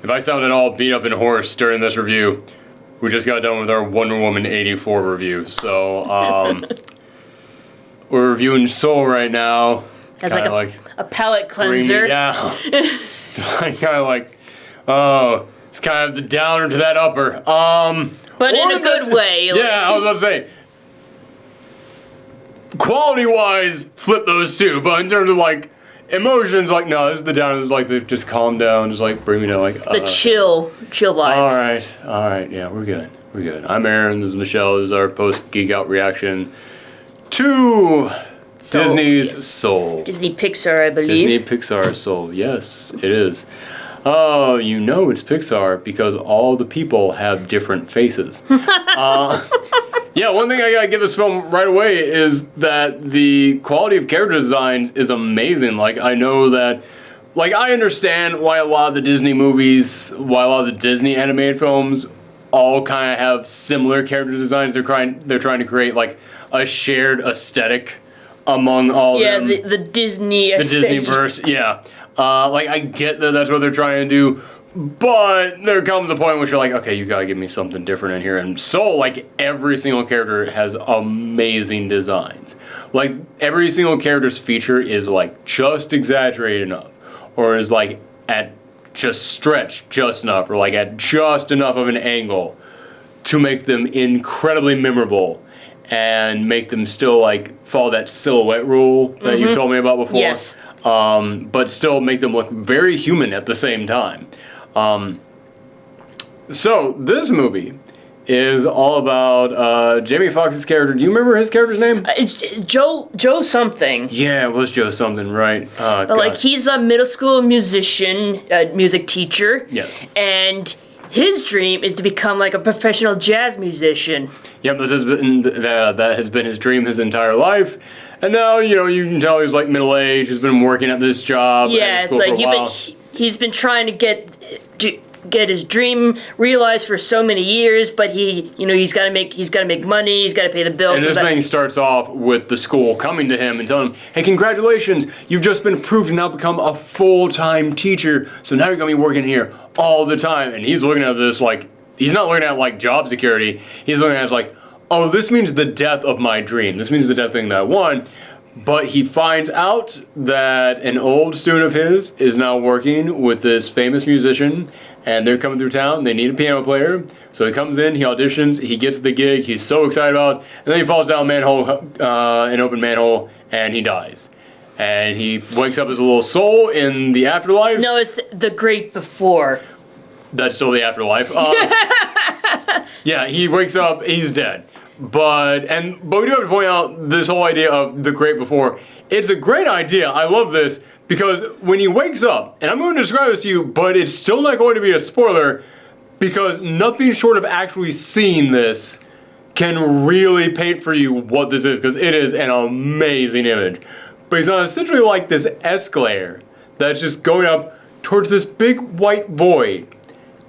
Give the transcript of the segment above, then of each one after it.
if I sound at all beat up and hoarse during this review, we just got done with our Wonder Woman 84 review. So, we're reviewing Soul right now. As like a palate cleanser. Yeah. Kind of like, oh, it's kind of the downer to that upper. But in a good way. Yeah, I was about to say. Quality-wise, flip those two. But in terms of, like, emotions, like, no, this is the downer. This is like, just calm down. Just, like, bring me down. Like, the chill vibe. All right. Yeah, we're good. I'm Aaron. This is Michelle. This is our post-Geekout reaction to Disney's Soul. Disney Pixar, I believe. Disney Pixar Soul. Yes, it is. Oh, you know it's Pixar because all the people have different faces. Yeah, one thing I gotta give this film right away is that the quality of character designs is amazing. Like, I know that, like, I understand why a lot of the Disney movies, why a lot of the Disney animated films all kind of have similar character designs. They're trying to create, like, a shared aesthetic among all of them. Yeah, the Disney aesthetic. The Disney-verse, yeah. Like, I get that that's what they're trying to do, but there comes a point where you're like, okay, you gotta give me something different in here. And Soul, like, every single character has amazing designs. Like, every single character's feature is, like, just exaggerated enough, or is, like, at just stretched just enough, or, like, at just enough of an angle to make them incredibly memorable and make them still, like, follow that silhouette rule that you've told me about before. Yes. But still make them look very human at the same time. So this movie is all about Jamie Foxx's character. Do you remember his character's name? It's Joe something. Yeah, it was Joe something, right? But like, he's a middle school musician, music teacher. Yes. And his dream is to become like a professional jazz musician. Yep, that has been his dream his entire life. And now, you know, you can tell he's like middle-aged, he's been working at this job. Yeah, it's like he's been trying to get his dream realized for so many years, but he's got to make money, he's got to pay the bills. And this thing starts off with the school coming to him and telling him, hey, congratulations, you've just been approved to now become a full-time teacher, so now you're going to be working here all the time. And he's looking at this like, he's not looking at like job security, he's looking at it like, oh, this means the death of my dream. This means the death thing that I want. But he finds out that an old student of his is now working with this famous musician, and they're coming through town. They need a piano player. So he comes in, he auditions, he gets the gig, he's so excited about it, and then he falls down an open manhole, and he dies. And he wakes up as a little soul in the afterlife. No, it's the great before. That's still the afterlife. Yeah, he wakes up, he's dead. But we do have to point out this whole idea of the great before. It's a great idea. I love this because when he wakes up, and I'm going to describe this to you, but it's still not going to be a spoiler because nothing short of actually seeing this can really paint for you what this is, because it is an amazing image. But he's on essentially like this escalator that's just going up towards this big white void.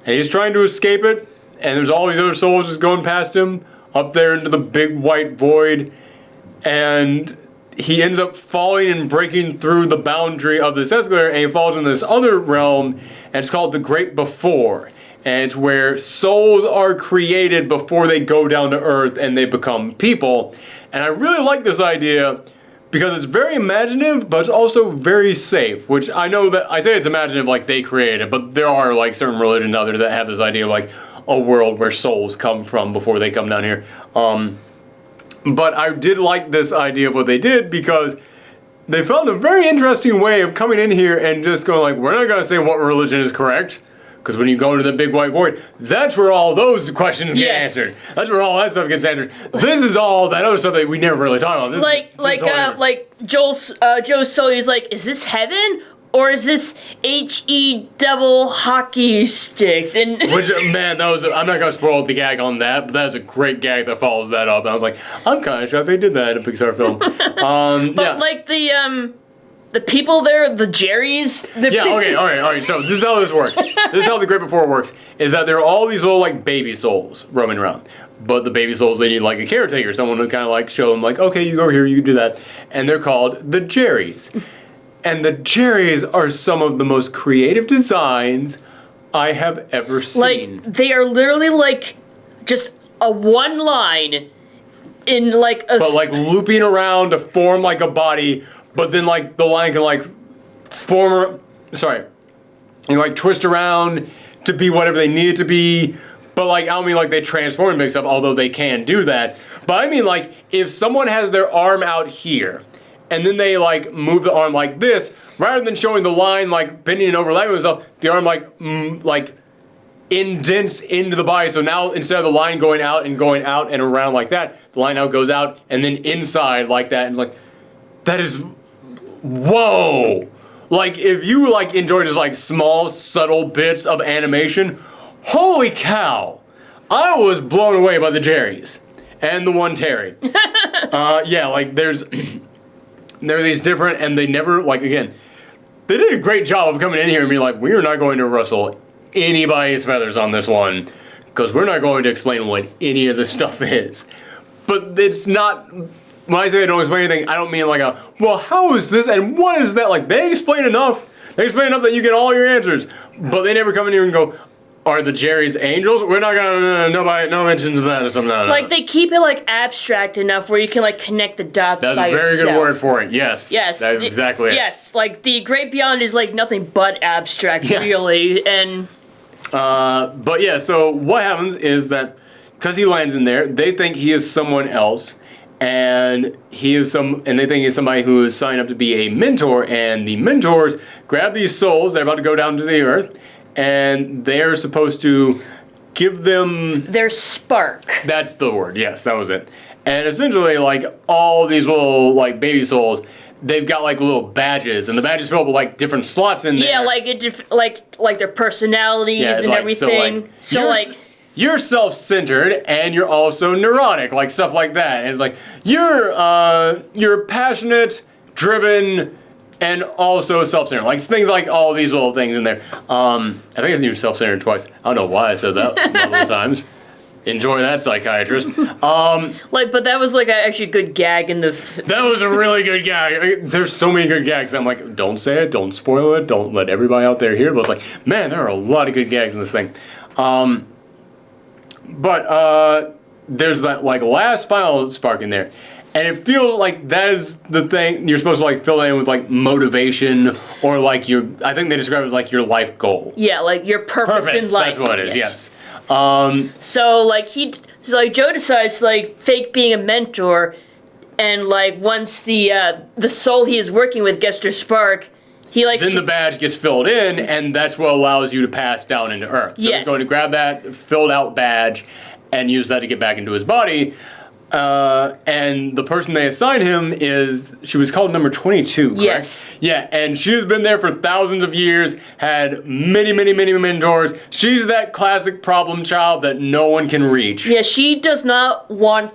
And he's trying to escape it, and there's all these other souls just going past him up there into the big white void, and he ends up falling and breaking through the boundary of this escalator, and he falls in this other realm, and it's called the Great Before. And it's where souls are created before they go down to Earth and they become people. And I really like this idea because it's very imaginative, but it's also very safe, which I know that I say it's imaginative like they created it, but there are like certain religions out there that have this idea of like a world where souls come from before they come down here. But I did like this idea of what they did because they found a very interesting way of coming in here and just going like, we're not going to say what religion is correct, because when you go into the big white void, that's where all those questions get answered. That's where all that stuff gets answered. This is all that other stuff that we never really talk about. Like Joe's soul is like, is this heaven? Or is this HE double hockey sticks? And which, man, I'm not gonna spoil the gag on that, but that's a great gag that follows that up. And I was like, I'm kind of shocked they did that in a Pixar film. Like the people there, the Jerrys. All right. So this is how this works. This is how the Great Before works. Is that there are all these little like baby souls roaming around. But the baby souls, they need like a caretaker, someone to kind of like show them like, okay, you go over here, you do that, and they're called the Jerrys. And the Jerrys are some of the most creative designs I have ever seen. Like, they are literally, like, just a one line in, like, a... But, like, looping around to form, like, a body, but then, like, the line can, like, like, twist around to be whatever they need it to be. But, like, I don't mean, like, they transform and mix up, although they can do that. But I mean, like, if someone has their arm out here, and then they, like, move the arm like this, rather than showing the line, like, bending and overlapping itself, the arm, like, indents into the body. So now, instead of the line going out and around like that, the line now goes out and then inside like that. And, like, that is... Whoa! Like, if you, like, enjoy just, like, small, subtle bits of animation, holy cow! I was blown away by the Jerrys. And the one Terry. Yeah, like, there are these different, and they never, like, again, they did a great job of coming in here and being like, we are not going to rustle anybody's feathers on this one, because we're not going to explain what any of this stuff is. But it's not, when I say they don't explain anything, I don't mean like well, how is this and what is that? Like, they explain enough. They explain enough that you get all your answers. But they never come in here and go, are the Jerrys angels? We're not gonna, no mentions of that or something. Like, they keep it, like, abstract enough where you can, like, connect the dots by yourself. That's a very good word for it, yes. Yes. That is exactly it. Yes, like, the Great Beyond is, like, nothing but abstract, really, and... But yeah, so what happens is that, because he lands in there, they think he is someone else, and they think he's somebody who is signed up to be a mentor, and the mentors grab these souls, they're about to go down to the earth, and they're supposed to give them... their spark. That's the word, yes, that was it. And essentially, like, all these little, like, baby souls, they've got, like, little badges, and the badges fill up with, like, different slots in there. Yeah, like their personalities and everything. You're self-centered, and you're also neurotic, like, stuff like that. And it's like, you're passionate, driven, and also self-centered. Like, things like all these little things in there. I think I used self-centered twice. I don't know why I said that multiple times. Enjoy that, psychiatrist. But that was, like, actually a good gag in the... That was a really good gag. There's so many good gags. I'm like, don't say it, don't spoil it, don't let everybody out there hear it. But it's like, man, there are a lot of good gags in this thing. But there's that, like, last final spark in there. And it feels like that is the thing you're supposed to, like, fill in with, like, motivation or, like, I think they describe it as, like, your life goal. Yeah, like, your purpose in life. That's what it is, yes. So, like, Joe decides to, like, fake being a mentor, and, like, once the soul he is working with gets their spark, he, like... Then the badge gets filled in, and that's what allows you to pass down into Earth. So he's going to grab that filled out badge and use that to get back into his body. And the person they assign him she was called number 22, correct? Yes. Yeah, and she's been there for thousands of years, had many, many, many mentors. She's that classic problem child that no one can reach. Yeah, she does not want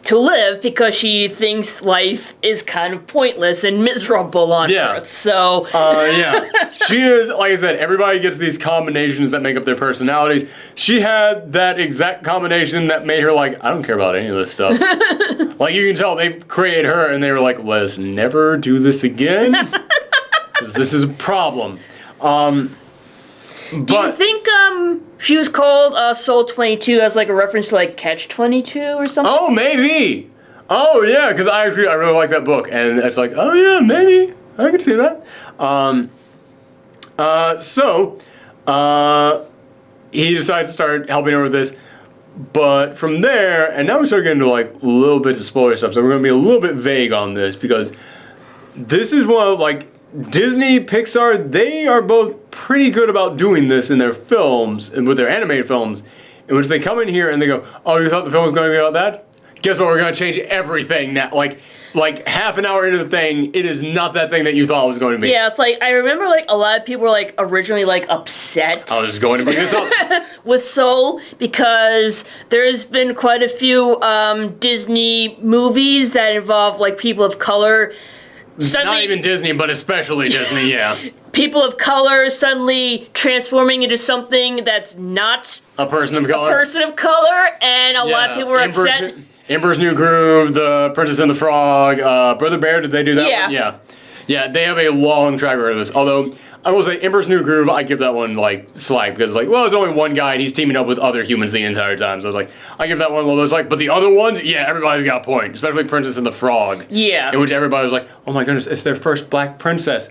to live because she thinks life is kind of pointless and miserable on Earth, so... Yeah. She is, like I said, everybody gets these combinations that make up their personalities. She had that exact combination that made her like, I don't care about any of this stuff. Like, you can tell they created her and they were like, let's never do this again, because this is a problem. Do you think she was called Soul 22 as, like, a reference to, like, Catch 22 or something? Oh, maybe. Oh, yeah, because I really like that book, and it's like, oh yeah, maybe I could see that. So he decides to start helping her with this, but from there, and now we start getting into, like, little bits of spoiler stuff. So we're going to be a little bit vague on this, because this is one of, like, Disney, Pixar, they are both pretty good about doing this in their films, and with their animated films, in which they come in here and they go, oh, you thought the film was going to be about that? Guess what, we're going to change everything now. Like half an hour into the thing, it is not that thing that you thought it was going to be. Yeah, it's like, I remember, like, a lot of people were, like, originally, like, upset. I was just going to bring this up. With Soul, because there's been quite a few Disney movies that involve, like, people of color. Suddenly, not even Disney, but especially Disney, yeah. People of color suddenly transforming into something that's not a person of color. And a lot of people were upset. Emperor's New Groove, The Princess and the Frog, Brother Bear, did they do that one? Yeah. Yeah, they have a long track record of this. Although, I will say Emperor's New Groove, I give that one, like, slack, because, like, well, it's only one guy, and he's teaming up with other humans the entire time, so I was like, I give that one a little bit slack, but the other ones, yeah, everybody's got a point, especially Princess and the Frog. Yeah. In which everybody was like, oh my goodness, it's their first black princess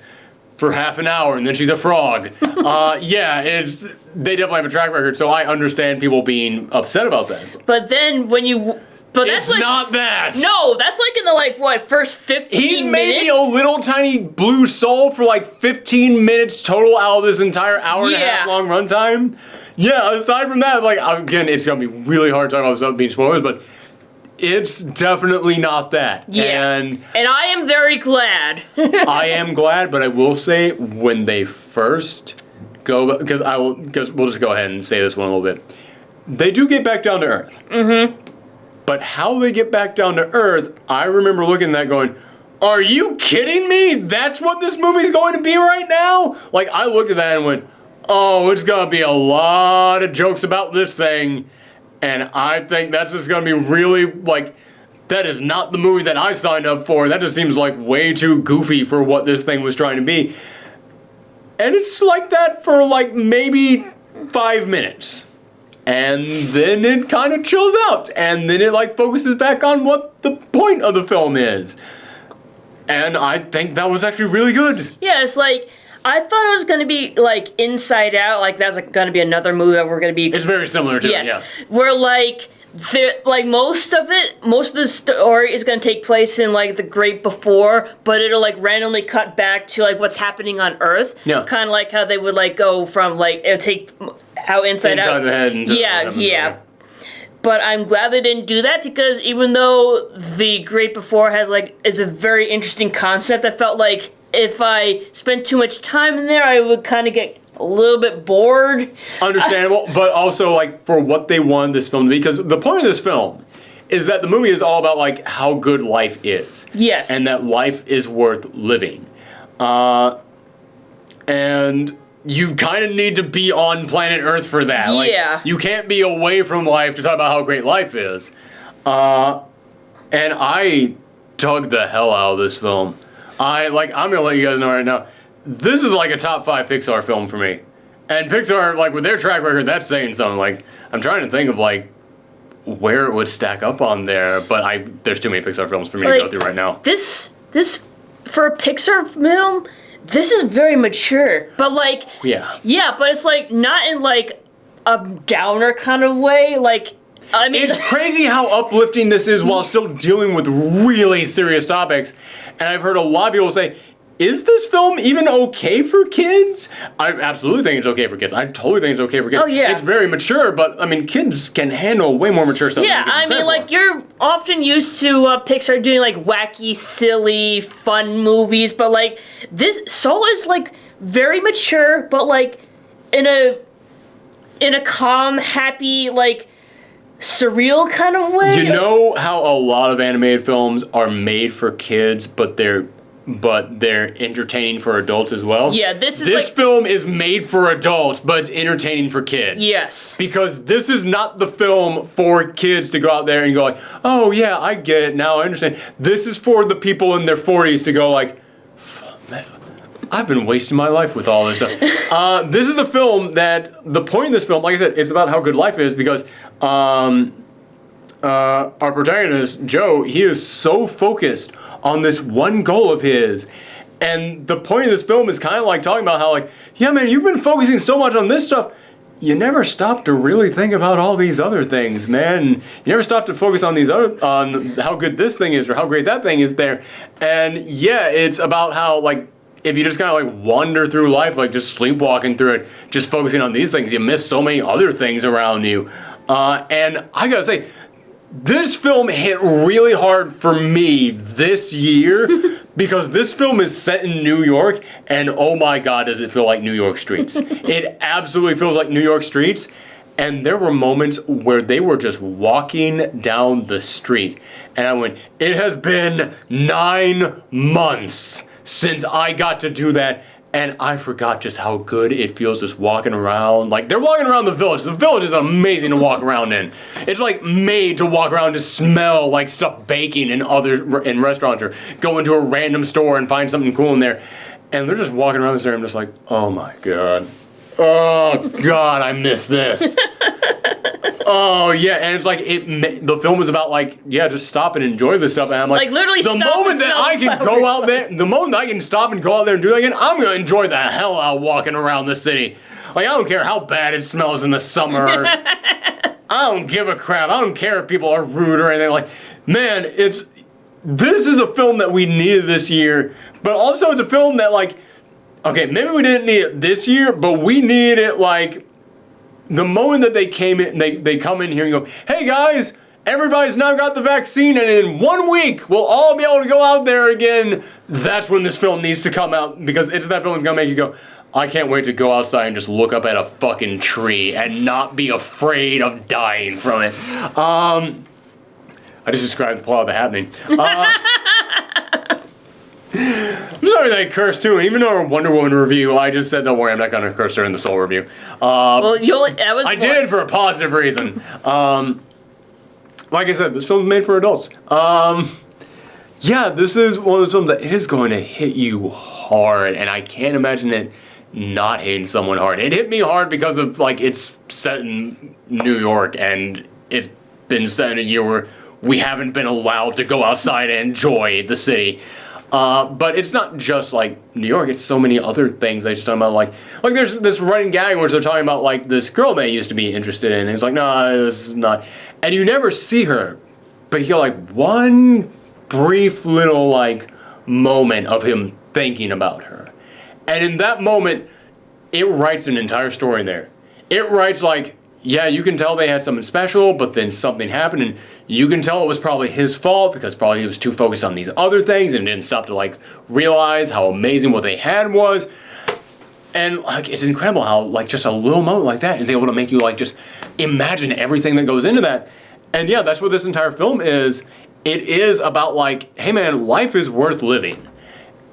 for half an hour, and then she's a frog. Yeah, they definitely have a track record, so I understand people being upset about that. But then when you... But it's that's like, not that. No, that's like in the, like, what, first 15 He's minutes? maybe a little tiny blue soul for like 15 minutes total out of this entire hour and a half long runtime. Yeah, aside from that, like, again, it's going to be really hard talking about this without being spoilers, but it's definitely not that. Yeah. And I am very glad. I am glad, but I will say when they first go, because we'll just go ahead and say this one a little bit. They do get back down to earth. Mm-hmm. But how they get back down to earth, I remember looking at that going, are you kidding me? That's what this movie's going to be right now? Like, I looked at that and went, oh, it's going to be a lot of jokes about this thing. And I think that's just going to be really, like, that is not the movie that I signed up for. That just seems like way too goofy for what this thing was trying to be. And it's like that for, like, maybe 5 minutes. And then it kind of chills out. And then it, like, focuses back on what the point of the film is. And I think that was actually really good. Yeah, it's like, I thought it was going to be, like, Inside Out. Like, that's like, going to be another movie that we're going to be... It's very similar to yes, it, yeah. Where, like, most of the story is going to take place in, like, the Great Before, but it'll, like, randomly cut back to, like, what's happening on Earth. Yeah. Kind of like how they would, like, go from, like, it'll take how Inside Out... Inside the head. And yeah. But I'm glad they didn't do that, because even though the Great Before is a very interesting concept, I felt like if I spent too much time in there, I would kind of get a little bit bored. Understandable, but also, like, for what they wanted this film to be, because the point of this film is that the movie is all about, like, how good life is. Yes. And that life is worth living. And you kind of need to be on planet Earth for that. Yeah. Like, you can't be away from life to talk about how great life is. And I dug the hell out of this film. I'm gonna let you guys know right now, this is like a top 5 Pixar film for me. And Pixar, like, with their track record, that's saying something. Like, I'm trying to think of, like, where it would stack up on there, but there's too many Pixar films for me to go through right now. This, for a Pixar film, this is very mature. But, like... Yeah, but it's, like, not in, like, a downer kind of way. Like, I mean... It's crazy how uplifting this is while still dealing with really serious topics. And I've heard a lot of people say, is this film even okay for kids? I absolutely think it's okay for kids. I totally think it's okay for kids. Oh, yeah. It's very mature, but, I mean, kids can handle way more mature stuff. Yeah, I mean, like, you're often used to Pixar doing, like, wacky, silly, fun movies, but, like, Soul is, like, very mature, but, like, in a calm, happy, like, surreal kind of way. You know how a lot of animated films are made for kids, but they're entertaining for adults as well? Yeah, this film is made for adults, but it's entertaining for kids. Yes. Because this is not the film for kids to go out there and go like, oh yeah, I get it, now I understand. This is for the people in their 40s to go like, man, I've been wasting my life with all this stuff. This is a film that, the point of this film, like I said, it's about how good life is, because our protagonist, Joe, he is so focused on this one goal of his. And the point of this film is kind of like talking about how, like, yeah, man, you've been focusing so much on this stuff, you never stop to really think about all these other things, man. You never stop to focus on on how good this thing is or how great that thing is there. And yeah, it's about how, like, if you just kind of like wander through life, like just sleepwalking through it, just focusing on these things, you miss so many other things around you. And I gotta say, this film hit really hard for me this year because this film is set in New York, and oh my God, does it feel like New York streets. It absolutely feels like New York streets, and there were moments where they were just walking down the street, and I went, it has been 9 months since I got to do that, and I forgot just how good it feels just walking around. Like, they're walking around the village. The village is amazing to walk around in. It's like made to walk around to smell like stuff baking in restaurants, or go into a random store and find something cool in there. and they're just walking around this area. I'm just like, oh my god. Oh god, I miss this. Oh yeah, and it's like the film is about like, yeah, just stop and enjoy this stuff. And I'm like literally the moment that I can go out there, the moment I can stop and go out there and do that again, I'm gonna enjoy the hell out walking around the city. Like I don't care how bad it smells in the summer. I don't give a crap. I don't care if people are rude or anything. Like, man, this is a film that we needed this year, but also it's a film that like, okay, maybe we didn't need it this year, but we needed it like the moment that they came in, they come in here and go, hey guys, everybody's now got the vaccine and in 1 week we'll all be able to go out there again. That's when this film needs to come out, because it's that film that's gonna make you go, I can't wait to go outside and just look up at a fucking tree and not be afraid of dying from it. I just described the plot of The Happening. I'm sorry that I cursed too, and even though our Wonder Woman review, I just said, don't worry, I'm not gonna curse during the Soul review. Well, I did for a positive reason. Like I said, this film's made for adults. Yeah, this is one of those films that it is going to hit you hard, and I can't imagine it not hitting someone hard. It hit me hard because of, like, it's set in New York, and it's been set in a year where we haven't been allowed to go outside and enjoy the city. But it's not just like New York, it's so many other things they just talking about, like there's this running gag where they're talking about like this girl they used to be interested in, and it's like, no, this is not, and you never see her, but you get like one brief little like moment of him thinking about her, and in that moment, it writes an entire story there. It writes like, yeah, you can tell they had something special, but then something happened, and you can tell it was probably his fault because probably he was too focused on these other things and didn't stop to like realize how amazing what they had was. And like, it's incredible how like just a little moment like that is able to make you like just imagine everything that goes into that. And yeah, that's what this entire film is. It is about like, hey man, life is worth living.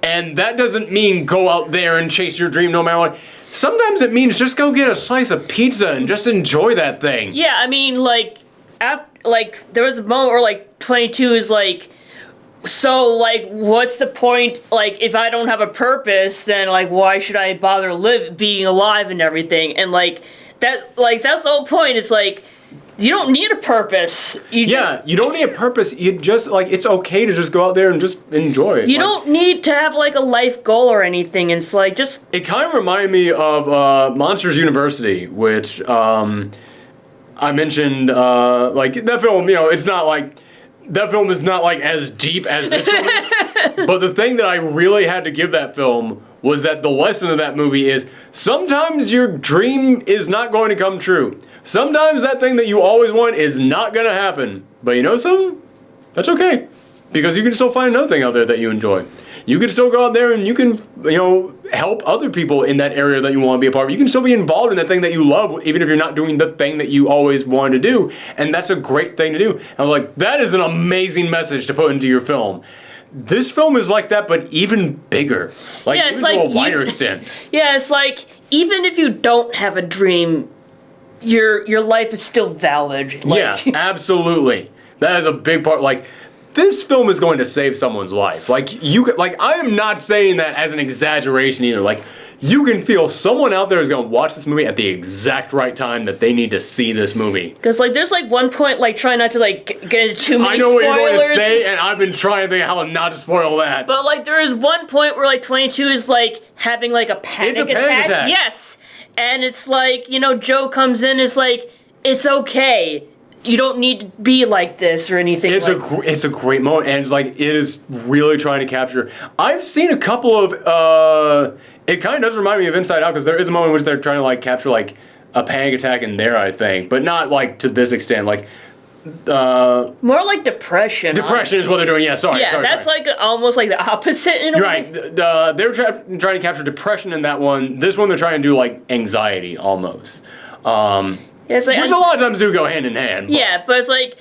And that doesn't mean go out there and chase your dream no matter what. Sometimes it means just go get a slice of pizza and just enjoy that thing. Yeah, I mean, like, there was a moment where, like, 22 is like, so, like, what's the point? Like, if I don't have a purpose, then, like, why should I bother being alive and everything? And, like, that's the whole point. It's like, you don't need a purpose. You don't need a purpose. You just, like, it's okay to just go out there and just enjoy it. You don't need to have, like, a life goal or anything. It's like, just... It kind of reminded me of Monsters University, which I mentioned, like, that film, you know, it's not like... That film is not, like, as deep as this film is. But the thing that I really had to give that film was that the lesson of that movie is sometimes your dream is not going to come true. Sometimes that thing that you always want is not going to happen. But you know something? That's okay. Because you can still find another thing out there that you enjoy. You can still go out there and you can, you know, help other people in that area that you want to be a part of. You can still be involved in that thing that you love, even if you're not doing the thing that you always wanted to do. And that's a great thing to do. And I'm like, that is an amazing message to put into your film. This film is like that, but even bigger. Like, yeah, it's even like to a wider extent. Yeah, it's like, even if you don't have a dream, your life is still valid. Like, yeah, absolutely. That is a big part. Like, this film is going to save someone's life. Like, I am not saying that as an exaggeration either. Like, you can feel someone out there is going to watch this movie at the exact right time that they need to see this movie. Because, like, there's, like, one point, like, try not to, like, get into too many spoilers. I know what you're going to say, and I've been trying to think how not to spoil that. But, like, there is one point where, like, 22 is, like, having, like, a panic attack. Yes. And it's like, you know, Joe comes in, is like, it's okay. You don't need to be like this or anything. It's a great moment, and it's like, it is really trying to capture. I've seen a couple of, it kind of does remind me of Inside Out, because there is a moment in which they're trying to, like, capture, like, a panic attack in there, I think. But not, like, to this extent, like, more like depression. Depression is what they're doing, yeah, sorry. Yeah, that's like almost like the opposite in a way. Right, they're trying to capture depression in that one. This one they're trying to do, like, anxiety, almost. Yeah, it's like, which a lot of times do go hand in hand. But. Yeah, but it's like,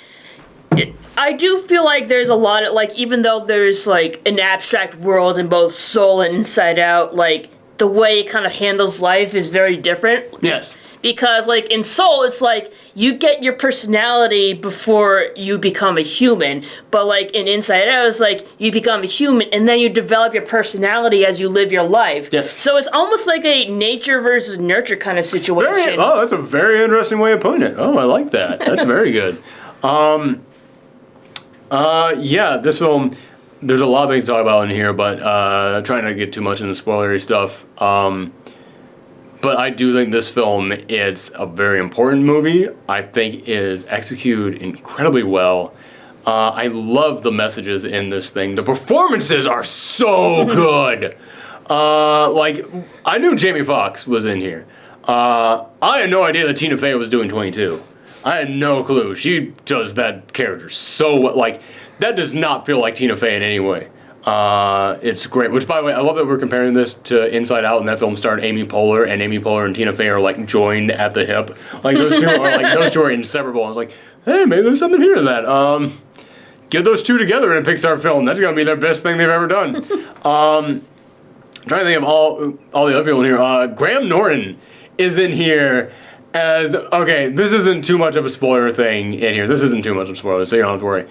I do feel like there's a lot of, like, even though there's, like, an abstract world in both Soul and Inside Out, like, the way it kind of handles life is very different. Yes. because like in Soul, it's like you get your personality before you become a human, but like in Inside Out, it's like you become a human and then you develop your personality as you live your life. Yes. So it's almost like a nature versus nurture kind of situation. That's a very interesting way of putting it. Oh, I like that. That's very good. Yeah, this film, there's a lot of things to talk about in here, but trying not to get too much into spoilery stuff. But I do think this film is a very important movie. I think is executed incredibly well. I love the messages in this thing. The performances are so good. Like, I knew Jamie Foxx was in here. I had no idea that Tina Fey was doing 22. I had no clue. She does that character so well. Like, that does not feel like Tina Fey in any way. It's great. Which, by the way, I love that we're comparing this to Inside Out, and that film starred Amy Poehler, and Amy Poehler and Tina Fey are like joined at the hip. Like those two are inseparable. I was like, hey, maybe there's something here to that. Get those two together in a Pixar film. That's gonna be their best thing they've ever done. I'm trying to think of all the other people in here. Graham Norton is in here as this isn't too much of a spoiler thing in here. This isn't too much of a spoiler, so you don't have to worry.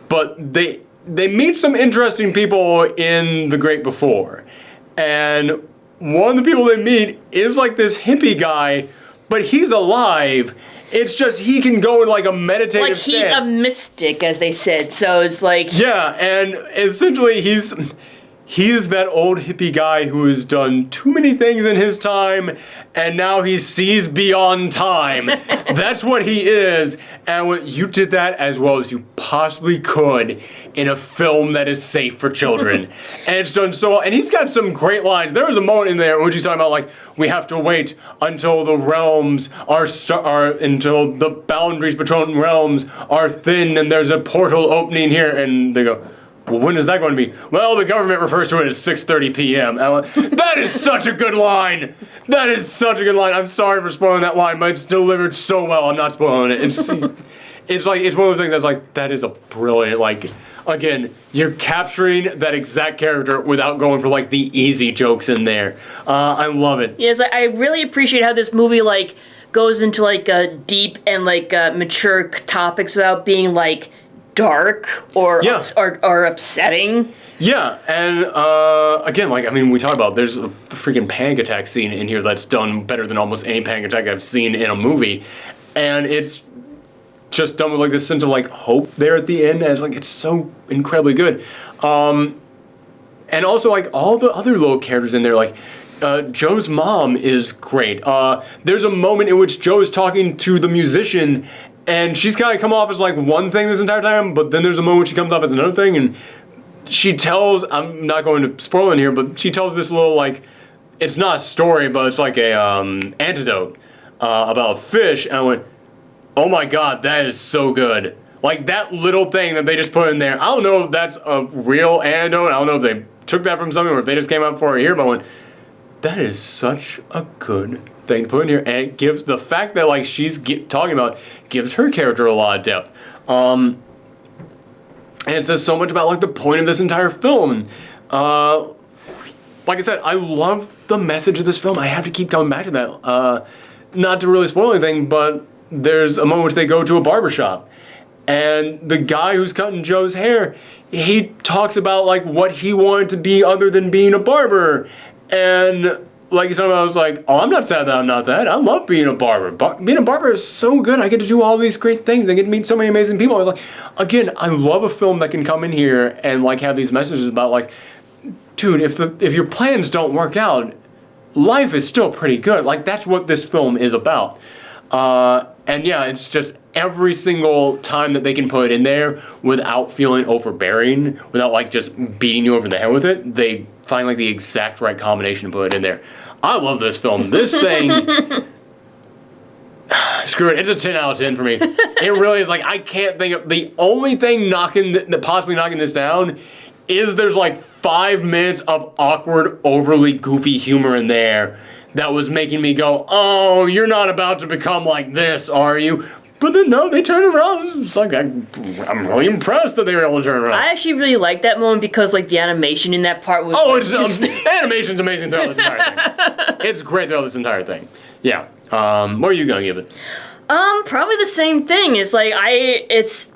But they meet some interesting people in The Great Before. And one of the people they meet is like this hippie guy, but he's alive. It's just he can go in like a meditative like he's state. a mystic, as they said. So it's like Yeah, and essentially he's that old hippie guy who has done too many things in his time, and now he sees beyond time. That's what he is, and you did that as well as you possibly could in a film that is safe for children. And it's done so well, and he's got some great lines. There was a moment in there when she's talking about, like, we have to wait until the realms until the boundaries between realms are thin, and there's a portal opening here, and they go, well, when is that going to be? Well, the government refers to it as 6:30 p.m. That is such a good line. That is such a good line. I'm sorry for spoiling that line, but it's delivered so well. I'm not spoiling it. It's one of those things that's like, that is a brilliant, like, again, you're capturing that exact character without going for like the easy jokes in there. I love it. Yes, I really appreciate how this movie like goes into like deep and like mature topics without being like dark or upsetting. Yeah, and again, like, I mean, we talk about there's a freaking panic attack scene in here that's done better than almost any panic attack I've seen in a movie, and it's just done with like this sense of like hope there at the end, and it's like it's so incredibly good. And also like all the other little characters in there, like Joe's mom is great. There's a moment in which Joe is talking to the musician, and she's kind of come off as like one thing this entire time, but then there's a moment she comes off as another thing, and she tells, I'm not going to spoil in here, but she tells this little, like, it's not a story, but it's like a antidote about a fish, and I went, oh my god, that is so good. Like, that little thing that they just put in there, I don't know if that's a real antidote, I don't know if they took that from something, or if they just came up for it here, but I went, that is such a good thing to put in here, and it gives the fact that like she's talking about gives her character a lot of depth, and it says so much about like the point of this entire film. Like I said, I love the message of this film. I have to keep coming back to that. Not to really spoil anything, but there's a moment which they go to a barbershop, and the guy who's cutting Joe's hair, he talks about like what he wanted to be other than being a barber. And like you talking about, I was like, oh, I'm not sad that I'm not that. I love being a barber. Being a barber is so good. I get to do all these great things. I get to meet so many amazing people. I was like, again, I love a film that can come in here and like have these messages about like, dude, if your plans don't work out, life is still pretty good. Like, that's what this film is about. And yeah, it's just every single time that they can put it in there without feeling overbearing, without like just beating you over the head with it, they find like the exact right combination to put it in there. I love this film. This thing, screw it, it's a 10 out of 10 for me. It really is. Like, I can't think of, the only thing possibly knocking this down is there's like 5 minutes of awkward, overly goofy humor in there that was making me go, oh, you're not about to become like this, are you? But then, no, they turn around. It's like, I'm really impressed that they were able to turn around. I actually really liked that moment because, like, the animation in that part was... Oh, it's animation's amazing throughout this entire thing. It's great throughout this entire thing. Yeah. What are you gonna give it? Probably the same thing. It's like it's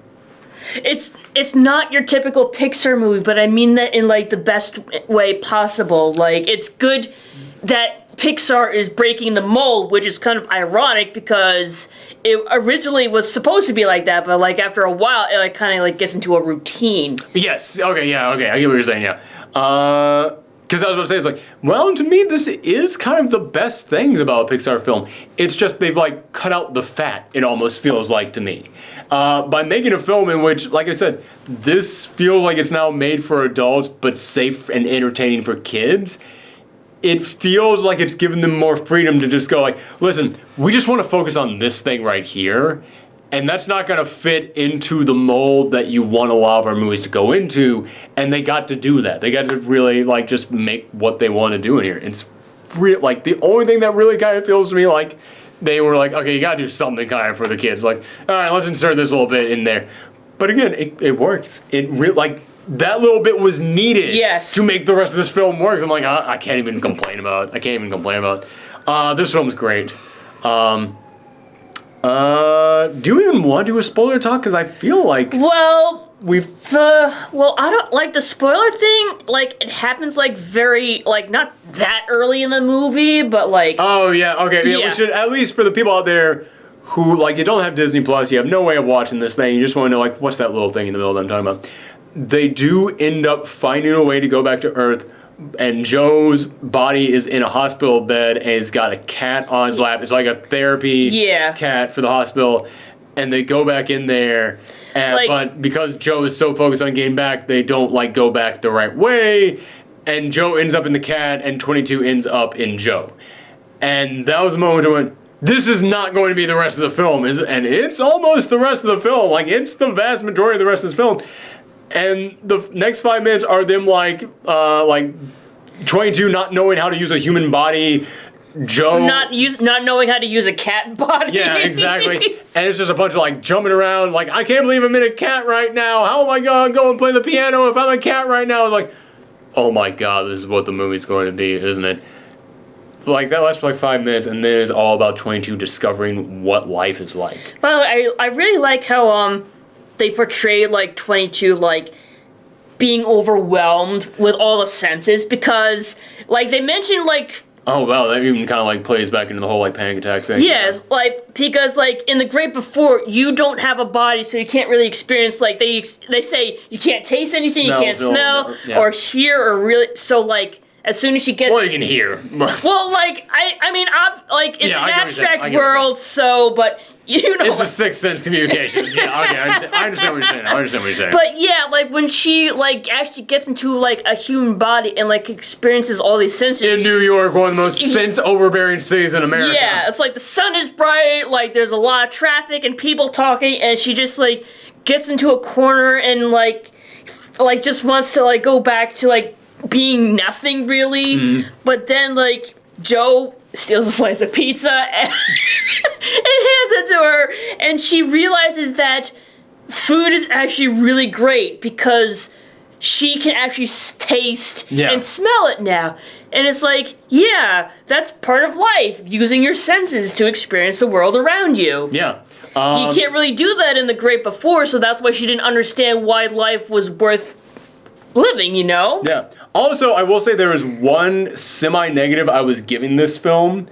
not your typical Pixar movie, but I mean that in like the best way possible. Like it's good that Pixar is breaking the mold, which is kind of ironic because it originally was supposed to be like that, but like after a while, it like kind of like gets into a routine. Yes. Okay. Yeah. Okay. I get what you're saying. Yeah. Because I was about to say, it's like, well, to me, this is kind of the best things about a Pixar film. It's just they've like cut out the fat. It almost feels like to me, by making a film in which, like I said, this feels like it's now made for adults but safe and entertaining for kids. It feels like it's given them more freedom to just go like, listen, we just want to focus on this thing right here. And that's not going to fit into the mold that you want a lot of our movies to go into. And they got to do that. They got to really like just make what they want to do in here. It's real. Like the only thing that really kind of feels to me like they were like, okay, you got to do something kind of for the kids. Like, all right, let's insert this little bit in there. But again, it works. Like that little bit was needed to make the rest of this film work. I'm like, I can't even complain about it. I can't even complain about it. This film's great. Do you even want to do a spoiler talk? Because I feel like I don't like the spoiler thing. Like it happens like very like not that early in the movie, but like oh yeah, okay, yeah. We should at least for the people out there who like you don't have Disney Plus, you have no way of watching this thing. You just want to know like what's that little thing in the middle that I'm talking about. They do end up finding a way to go back to Earth. And Joe's body is in a hospital bed and he's got a cat on his lap. It's like a therapy cat for the hospital. And they go back in there. And, but because Joe is so focused on getting back, they don't like go back the right way. And Joe ends up in the cat and 22 ends up in Joe. And that was the moment I went, this is not going to be the rest of the film. And it's almost the rest of the film. Like it's the vast majority of the rest of this film. And the next 5 minutes are them like 22 not knowing how to use a human body, Joe not knowing how to use a cat body. Yeah, exactly. And it's just a bunch of like jumping around. Like I can't believe I'm in a cat right now. How am I gonna go and play the piano if I'm a cat right now? Like, oh my god, this is what the movie's going to be, isn't it? Like that lasts for like 5 minutes, and then it's all about 22 discovering what life is like. By the way, I really like how they portray like 22 like being overwhelmed with all the senses because like they mentioned like oh wow, that even kind of like plays back into the whole like panic attack thing. Yes, like because like in the Great Before you don't have a body, so you can't really experience like they say you can't taste anything, you can't smell or hear or really so like as soon as she gets well you can hear. Well like I mean like it's an abstract world so but you know, it's a sixth sense communication. Yeah, okay, I understand what you're saying. But yeah, like when she like actually gets into like a human body and like experiences all these senses in New York, one of the most sense-overbearing cities in America. Yeah, it's like the sun is bright, like there's a lot of traffic and people talking, and she just like gets into a corner and like just wants to like go back to like being nothing really. Mm-hmm. But then like Joe steals a slice of pizza and, and hands it to her, and she realizes that food is actually really great because she can actually taste and smell it now. And it's like, yeah, that's part of life, using your senses to experience the world around you. Yeah. You can't really do that in the Great Before, so that's why she didn't understand why life was worth living, you know? Yeah. Also, I will say there was one semi-negative I was giving this film,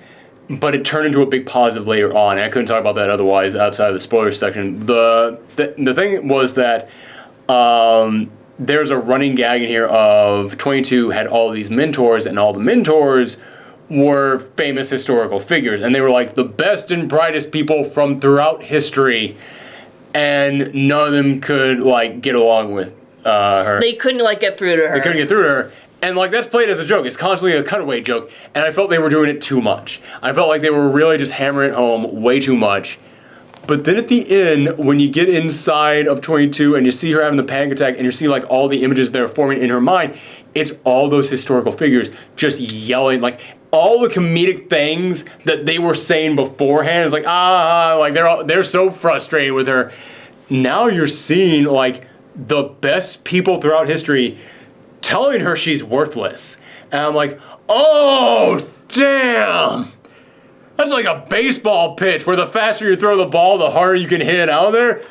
but it turned into a big positive later on. I couldn't talk about that otherwise outside of the spoilers section. The thing was that there's a running gag in here of 22 had all these mentors, and all the mentors were famous historical figures, and they were like the best and brightest people from throughout history, and none of them could like get along with her. They couldn't like get through to her. They couldn't get through to her. And like that's played as a joke. It's constantly a cutaway joke. And I felt they were doing it too much. I felt like they were really just hammering it home way too much. But then at the end, when you get inside of 22 and you see her having the panic attack and you see like all the images that are forming in her mind, it's all those historical figures just yelling, like all the comedic things that they were saying beforehand. It's like, like they're so frustrated with her. Now you're seeing like the best people throughout history telling her she's worthless. And I'm like, oh, damn. That's like a baseball pitch where the faster you throw the ball, the harder you can hit it out of there.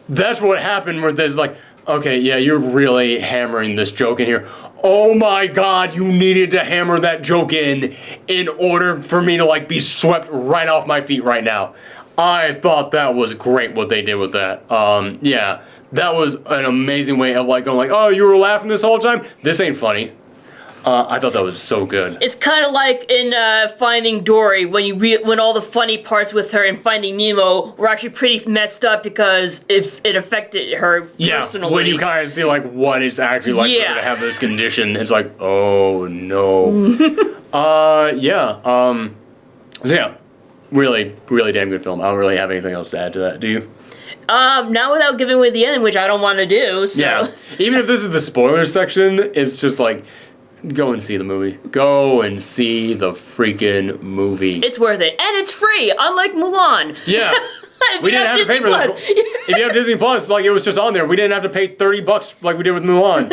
That's what happened with this. Like, okay, yeah, you're really hammering this joke in here. Oh my God, you needed to hammer that joke in order for me to like be swept right off my feet right now. I thought that was great what they did with that. Yeah, that was an amazing way of like going like, oh, you were laughing this whole time? This ain't funny. I thought that was so good. It's kind of like in Finding Dory when all the funny parts with her in Finding Nemo were actually pretty messed up because if it affected her personally. Yeah, when you kind of see like what it's actually like for her to have this condition, it's like, oh no. So yeah, really, really damn good film. I don't really have anything else to add to that. Do you? Not without giving away the end, which I don't want to do. So. Yeah, even if this is the spoilers section, it's just like. Go and see the movie. Go and see the freaking movie. It's worth it. And it's free, unlike Mulan. Yeah. We didn't have to pay for this. If you have Disney Plus, like it was just on there. We didn't have to pay $30 like we did with Mulan.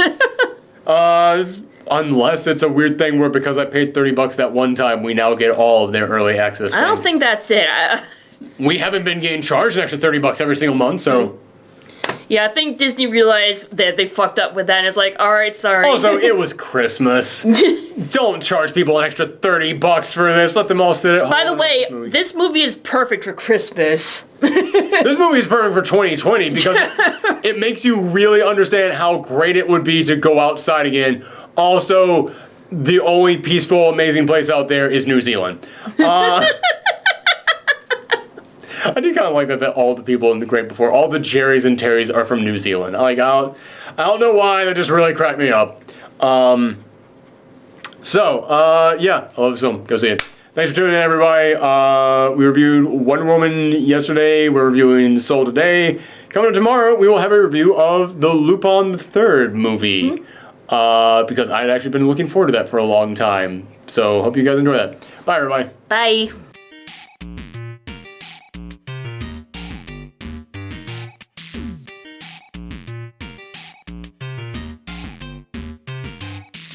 Unless it's a weird thing where because I paid $30 that one time, we now get all of their early access things. I don't think that's it. We haven't been getting charged an extra $30 every single month, so... Yeah, I think Disney realized that they fucked up with that and it's like, alright, sorry. Also, it was Christmas. Don't charge people an extra $30 for this. Let them all sit at home. By the way, this movie is perfect for Christmas. This movie is perfect for 2020 because it makes you really understand how great it would be to go outside again. Also, the only peaceful, amazing place out there is New Zealand. I do kind of like that all the people in the Great Before, all the Jerrys and Terrys are from New Zealand. Like, I don't know why, that just really cracked me up. Yeah, I love this film. Go see it. Thanks for tuning in, everybody. We reviewed Wonder Woman yesterday. We're reviewing Soul today. Coming up tomorrow, we will have a review of the Lupin III movie. Because I'd actually been looking forward to that for a long time. So, hope you guys enjoy that. Bye, everybody. Bye.